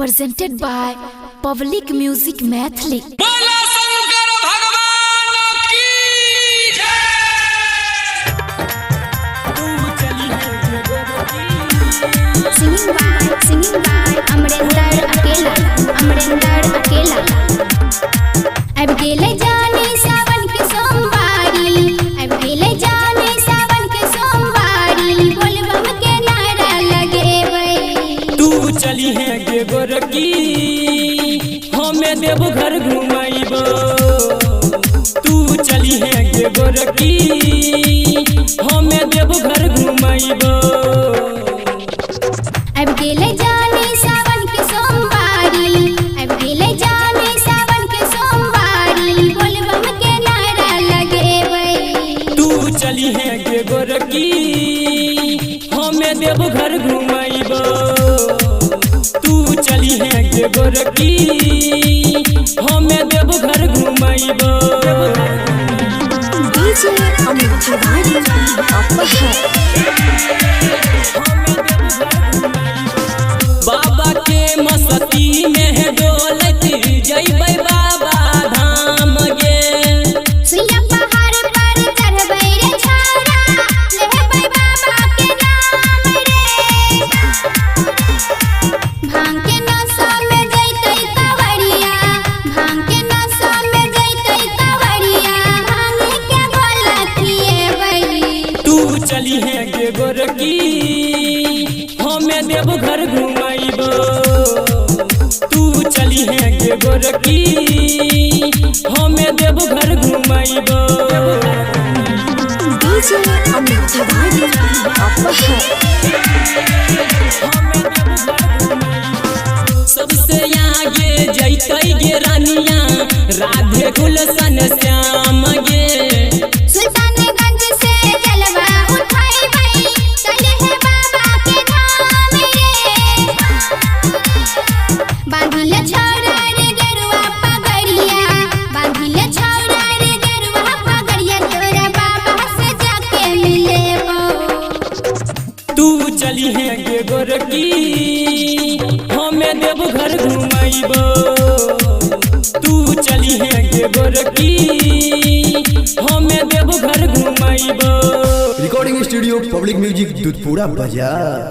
presented by Public Music Mathli. बोला शंकर भगवान की Singing by Amrinder Akela. अब गेले जाने सावन के सोमवारी, अब गेले जाने सावन के सोमवारी, बोलबम के नारा लगे वही। तू चली है गे गोरकी हमें देव घर घुमाइबो। तू चली है गे गोरकी हमें देव घर घुमाइबो। अब गेले जाने सावन के सोमवारी, अब गेले जाने सावन के सोमवारी, बोलबम के नारा लगे वही। तू चली है गे गोरकी हमें देव घर घुमाइबो। तू चली है गे गोरकी हमें देव घर घुमाइबो। DJ अमित तिवारी बाबा के मस्ती में डोलत जइबै बाबा धाम गे। सुइया पहाड़ पर चढ़बै रे छौरा, लेबै बाबा के नाम रे। भांग के नशा में जइतै कांवरिया, भांग के नशा में जइतै कांवरिया, भांग के गोला खिएबै। तू चली है गे गोरकी हमें देव घर घुमाइबो। तू चली है गे गोरकी हमें देव घर घुमाइबो। DJ अमित तिवारी सबसे आगे जइतै गे रानिया राधे गुलशन श्याम गे। सुल्तानगंज से जलवा उठाइबै, चले है बाबा के धाम रे। बांधिल छौरा रे गेरुआ पगड़िया, बांधिल छौरा रे गेरुआ पगड़िया, तोरा बाबा से जाके मिलेबो। तू चली है गे गोरकी हमें देव घर घुमाइबो। तू चली है गे गोरकी हमें देव घर घुमाइबो। Recording studio public music Dudhpura बाजार।